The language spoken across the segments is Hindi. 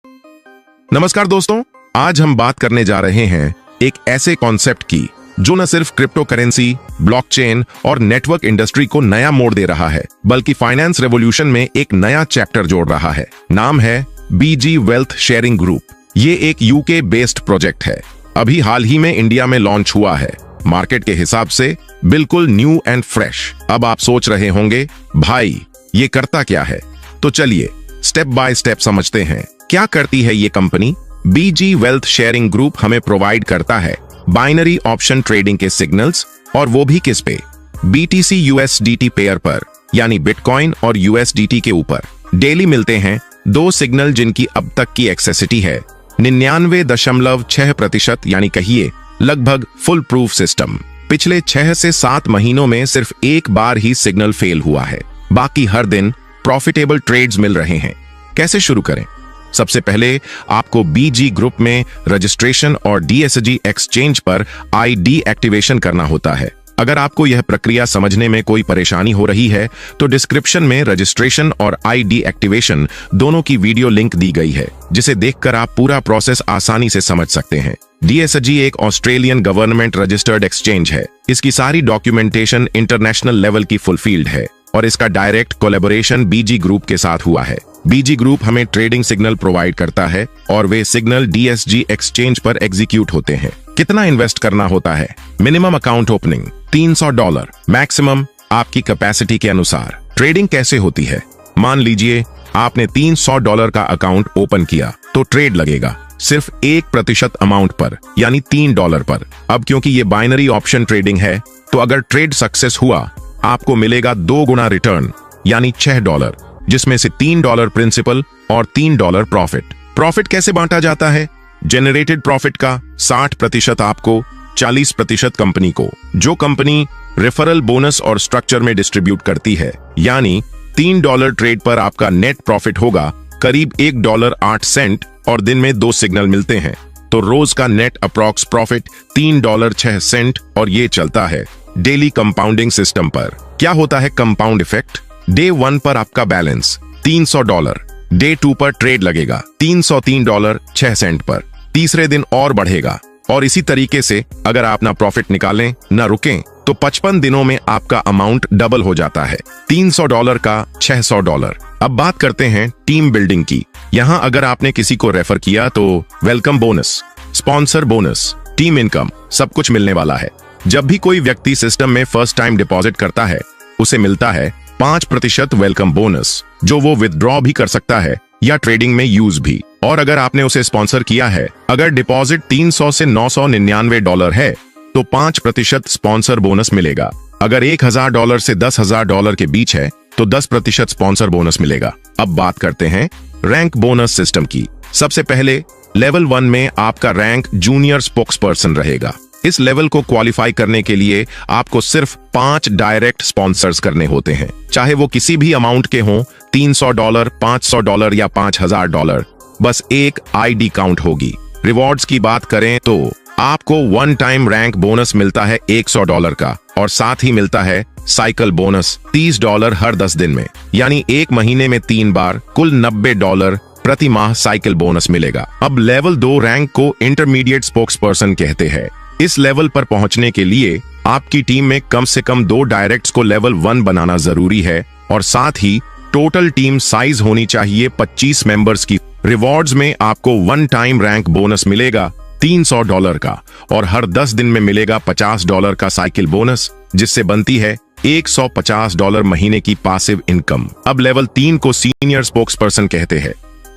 नमस्कार दोस्तों, आज हम बात करने जा रहे हैं एक ऐसे कॉन्सेप्ट की जो न सिर्फ क्रिप्टो करेंसी, ब्लॉकचेन और नेटवर्क इंडस्ट्री को नया मोड़ दे रहा है, बल्कि फाइनेंस रेवोल्यूशन में एक नया चैप्टर जोड़ रहा है। नाम है बीजी वेल्थ शेयरिंग ग्रुप। ये एक यूके बेस्ड प्रोजेक्ट है, अभी हाल ही में इंडिया में लॉन्च हुआ है। मार्केट के हिसाब से बिल्कुल न्यू एंड फ्रेश। अब आप सोच रहे होंगे, भाई ये करता क्या है? तो चलिए स्टेप बाय स्टेप समझते हैं। क्या करती है ये कंपनी? बीजी वेल्थ शेयरिंग ग्रुप हमें प्रोवाइड करता है बाइनरी ऑप्शन ट्रेडिंग के सिग्नल्स, और वो भी किस पे? बीटीसी यूएसडीटी पेयर पर, यानी बिटकॉइन और यूएसडीटी के ऊपर। डेली मिलते हैं दो सिग्नल जिनकी अब तक की एक्सेसिटी है 99.6%, यानी कहिए लगभग फुल प्रूफ सिस्टम। पिछले 6 से 7 महीनों में सिर्फ एक बार ही सिग्नल फेल हुआ है, बाकी हर दिन प्रॉफिटेबल ट्रेड्स मिल रहे हैं। कैसे शुरू करें? सबसे पहले आपको बीजी ग्रुप में रजिस्ट्रेशन और डीएसजी एक्सचेंज पर आईडी एक्टिवेशन करना होता है। अगर आपको यह प्रक्रिया समझने में कोई परेशानी हो रही है तो डिस्क्रिप्शन में रजिस्ट्रेशन और आईडी एक्टिवेशन दोनों की वीडियो लिंक दी गई है, जिसे देखकर आप पूरा प्रोसेस आसानी से समझ सकते हैं। डीएसजी एक ऑस्ट्रेलियन गवर्नमेंट रजिस्टर्ड एक्सचेंज है। इसकी सारी डॉक्यूमेंटेशन इंटरनेशनल लेवल की फुलफिल्ड है और इसका डायरेक्ट कोलैबोरेशन बीजी ग्रुप के साथ हुआ है। बीजी ग्रुप हमें ट्रेडिंग सिग्नल प्रोवाइड करता है और वे सिग्नल डीएसजी एक्सचेंज पर एग्जीक्यूट होते हैं। कितना इन्वेस्ट करना होता है? मिनिमम अकाउंट ओपनिंग $300, मैक्सिमम आपकी कैपेसिटी के अनुसार। ट्रेडिंग कैसे होती है? मान लीजिए आपने $300 का अकाउंट ओपन किया तो ट्रेड लगेगा सिर्फ 1% अमाउंट पर, यानी $3 पर। अब क्योंकि ये बाइनरी ऑप्शन ट्रेडिंग है, तो अगर ट्रेड सक्सेस हुआ आपको मिलेगा 2 गुना रिटर्न, यानी $6, जिसमें से $3 प्रिंसिपल और $3 प्रॉफिट। प्रॉफिट कैसे बांटा जाता है? जनरेटेड प्रॉफिट का 60% आपको, 40% कंपनी को। जो कंपनी रेफरल बोनस और स्ट्रक्चर में डिस्ट्रीब्यूट करती है, यानी $3 ट्रेड पर आपका नेट प्रॉफिट होगा करीब $1.08, और दिन में 2 सिग्नल मिलते हैं तो रोज का नेट अप्रॉक्स प्रॉफिट $3.06, और ये चलता है डेली कंपाउंडिंग सिस्टम पर। क्या होता है कंपाउंड इफेक्ट? डे 1 पर आपका बैलेंस $300, डे 2 पर ट्रेड लगेगा $303.06 पर, तीसरे दिन और बढ़ेगा, और इसी तरीके से अगर आप ना प्रॉफिट निकालें ना रुकें तो 55 दिनों में आपका अमाउंट डबल हो जाता है, $300 का $600। अब बात करते हैं टीम बिल्डिंग की। यहाँ अगर आपने किसी को रेफर किया तो welcome bonus, sponsor bonus, team income सब कुछ मिलने वाला है। जब भी कोई व्यक्ति सिस्टम में फर्स्ट टाइम डिपॉजिट करता है उसे मिलता है 5% वेलकम बोनस, जो वो विथड्रॉ भी कर सकता है या ट्रेडिंग में यूज भी। और अगर आपने उसे स्पॉन्सर किया है, अगर डिपॉजिट $300 से $999 है तो 5% स्पॉन्सर बोनस मिलेगा। अगर $1000 से $10,000 के बीच है तो 10% स्पॉन्सर बोनस मिलेगा। अब बात करते हैं रैंक बोनस सिस्टम की। सबसे पहले लेवल 1 में आपका रैंक जूनियर स्पोक्स पर्सन रहेगा। इस लेवल को क्वालिफाई करने के लिए आपको सिर्फ 5 डायरेक्ट स्पॉन्सर्स करने होते हैं, चाहे वो किसी भी अमाउंट के हों, $300, $500 या $5000। बस एक आईडी काउंट होगी। रिवॉर्ड्स की बात करें तो आपको 1 टाइम रैंक बोनस मिलता है $100 का, और साथ ही मिलता है साइकिल बोनस $30 हर 10 दिन में, यानी 1 महीने में 3 बार, कुल $90 प्रति माह साइकिल बोनस मिलेगा। अब लेवल 2 रैंक को इंटरमीडिएट स्पोक्स पर्सन कहते हैं। इस लेवल पर पहुंचने के लिए आपकी टीम में कम से कम 2 डायरेक्ट्स को लेवल 1 बनाना जरूरी है, और साथ ही टोटल टीम साइज होनी चाहिए 25 मेंबर्स की। रिवॉर्ड्स में आपको 1 टाइम रैंक बोनस मिलेगा $300 का, और हर 10 दिन में मिलेगा $50 का साइकिल बोनस, जिससे बनती है $150 महीने की पासिव इनकम। अब लेवल 3 को सीनियर स्पोक्स पर्सन कहते हैं।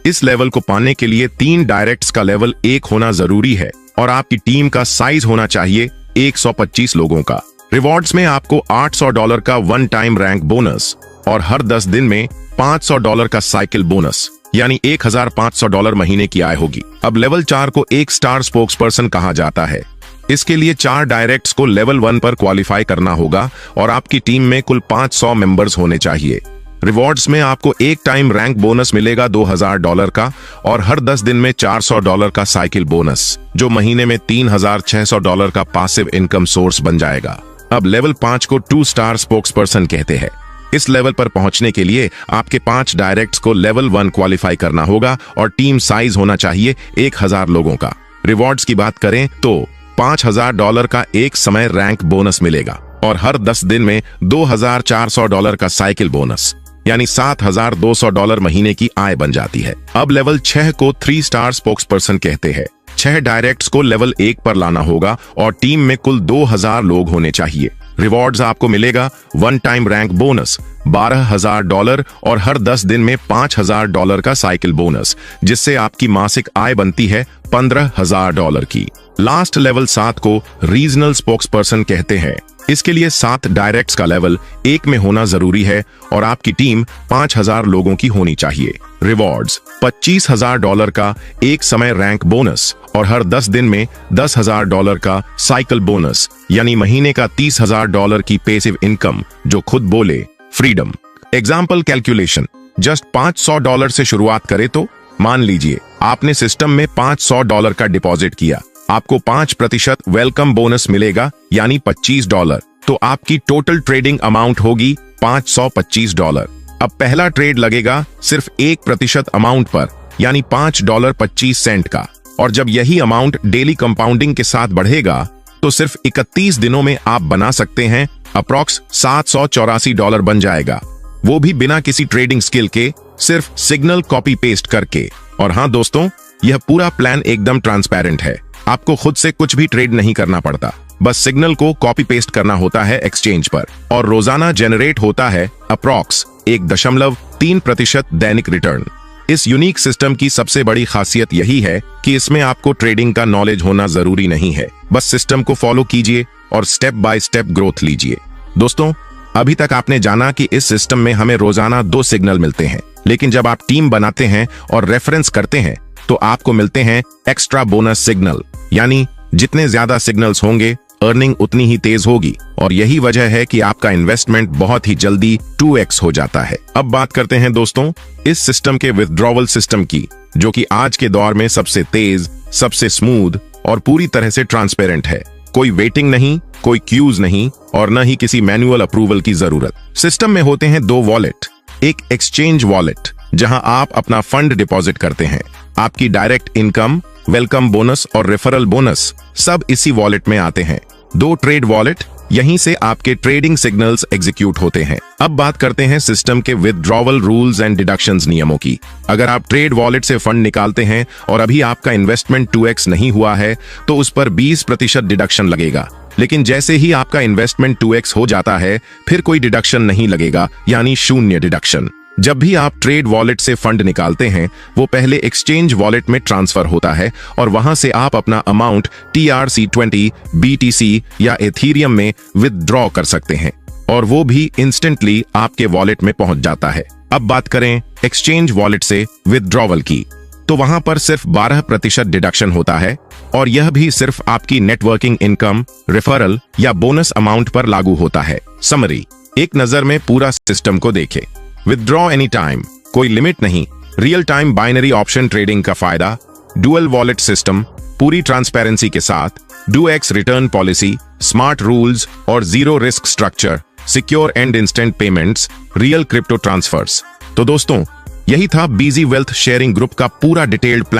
इस लेवल को पाने के लिए 3 डायरेक्ट्स का लेवल 1 होना जरूरी है, और आपकी टीम का साइज होना चाहिए 125 लोगों का। रिवॉर्ड्स में आपको $800 का 1 टाइम रैंक बोनस और हर 10 दिन में $500 का साइकिल बोनस, यानी $1500 महीने की आय होगी। अब लेवल 4 को 1 स्टार स्पोक्स पर्सन कहा जाता है। इसके लिए 4 डायरेक्ट्स को लेवल 1 पर क्वालिफाई करना होगा, और आपकी टीम में कुल 500 मेंबर्स होने चाहिए। रिवॉर्ड्स में आपको 1 टाइम रैंक बोनस मिलेगा $2000 का, और हर 10 दिन में $400 का साइकिल बोनस, जो महीने में $3600 का पासिव इनकम सोर्स बन जाएगा। अब लेवल 5 को 2 स्टार स्पोक्स पर्सन कहते हैं। इस लेवल पर पहुंचने के लिए आपके 5 डायरेक्ट्स को लेवल 1 क्वालिफाई करना होगा और टीम साइज होना चाहिए 1000 लोगों का। रिवॉर्ड्स की बात करें तो $5000 का एक समय रैंक बोनस मिलेगा और हर 10 दिन में $2400 का साइकिल बोनस, यानी $7200 महीने की आय बन जाती है। अब लेवल 6 को 3 स्टार स्पोक्सपर्सन कहते हैं। 6 डायरेक्ट्स को लेवल 1 पर लाना होगा और टीम में कुल 2000 लोग होने चाहिए। रिवॉर्ड्स आपको मिलेगा 1 टाइम रैंक बोनस $12000 और हर 10 दिन में $5000 का साइकिल बोनस, जिससे आपकी मासिक आय बनती है $15000 की। लास्ट लेवल 7 को रीजनल स्पोक्सपर्सन कहते हैं। इसके लिए 7 डायरेक्ट्स का लेवल 1 में होना जरूरी है और आपकी टीम 5000 लोगों की होनी चाहिए। रिवॉर्ड्स $25000 का एक समय रैंक बोनस और हर 10 दिन में $10000 का साइकिल बोनस, यानी महीने का $30000 की पैसिव इनकम, जो खुद बोले फ्रीडम। एग्जाम्पल कैलकुलेशन, जस्ट $500 से शुरुआत करें तो मान लीजिए आपने सिस्टम में $500 का डिपॉजिट किया, आपको 5% वेलकम बोनस मिलेगा यानी $25। तो आपकी टोटल ट्रेडिंग अमाउंट होगी $525। अब पहला ट्रेड लगेगा सिर्फ 1% अमाउंट पर, यानी $5.25 का, और जब यही अमाउंट डेली कंपाउंडिंग के साथ बढ़ेगा तो सिर्फ 31 दिनों में आप बना सकते हैं अप्रॉक्स $784 बन जाएगा, वो भी बिना किसी ट्रेडिंग स्किल के, सिर्फ सिग्नल कॉपी पेस्ट करके। और हाँ दोस्तों, यह पूरा प्लान एकदम ट्रांसपेरेंट है, आपको खुद से कुछ भी ट्रेड नहीं करना पड़ता, बस सिग्नल को कॉपी पेस्ट करना होता है एक्सचेंज पर और रोजाना जनरेट होता है अप्रॉक्स 1.3% दैनिक रिटर्न। इस यूनिक सिस्टम की सबसे बड़ी खासियत यही है कि इसमें आपको ट्रेडिंग का नॉलेज होना जरूरी नहीं है, बस सिस्टम को फॉलो कीजिए और स्टेप बाय स्टेप ग्रोथ लीजिए। दोस्तों, अभी तक आपने जाना कि इस सिस्टम में हमें रोजाना 2 सिग्नल मिलते हैं, लेकिन जब आप टीम बनाते हैं और रेफरेंस करते हैं तो आपको मिलते हैं एक्स्ट्रा बोनस सिग्नल, यानी जितने ज्यादा सिग्नल्स होंगे अर्निंग उतनी ही तेज होगी, और यही वजह है कि आपका इन्वेस्टमेंट बहुत ही जल्दी 2x हो जाता है। अब बात करते हैं दोस्तों इस सिस्टम के विथड्रॉवल सिस्टम की, जो कि आज के दौर में सबसे तेज, सबसे स्मूथ और पूरी तरह से ट्रांसपेरेंट है। कोई वेटिंग नहीं, कोई क्यूज नहीं और न ही किसी मैनुअल अप्रूवल की जरूरत। सिस्टम में होते हैं 2 वॉलेट, एक एक्सचेंज वॉलेट जहां आप अपना फंड डिपॉजिट करते हैं, आपकी डायरेक्ट इनकम, वेलकम बोनस और रेफरल बोनस सब इसी वॉलेट में आते हैं। 2 ट्रेड वॉलेट, यहीं से आपके ट्रेडिंग सिग्नल्स एग्जीक्यूट होते हैं। अब बात करते हैं सिस्टम के विथड्रॉवल रूल्स एंड डिडक्शंस नियमों की। अगर आप ट्रेड वॉलेट से फंड निकालते हैं और अभी आपका इन्वेस्टमेंट 2x नहीं हुआ है तो उस पर 20% डिडक्शन लगेगा, लेकिन जैसे ही आपका इन्वेस्टमेंट 2x हो जाता है फिर कोई डिडक्शन नहीं लगेगा, यानी 0 डिडक्शन। जब भी आप ट्रेड वॉलेट से फंड निकालते हैं वो पहले एक्सचेंज वॉलेट में ट्रांसफर होता है और वहां से आप अपना अमाउंट TRC20, BTC या एथीरियम में विथड्रॉ कर सकते हैं और वो भी इंस्टेंटली आपके वॉलेट में पहुंच जाता है। अब बात करें एक्सचेंज वॉलेट से विथड्रॉवल की, तो वहां पर सिर्फ 12% डिडक्शन होता है और यह भी सिर्फ आपकी नेटवर्किंग इनकम, रेफरल या बोनस अमाउंट पर लागू होता है। समरी, एक नजर में पूरा सिस्टम को देखें। विथड्रॉ एनी टाइम, कोई लिमिट नहीं, real time binary option trading का फायदा, डुअल वॉलेट सिस्टम, पूरी ट्रांसपेरेंसी के साथ, 2x return policy, smart rules और 0 risk structure, secure and instant payments, real crypto transfers. तो दोस्तों, यही था बीजी वेल्थ शेयरिंग ग्रुप का पूरा डिटेल्ड प्लान।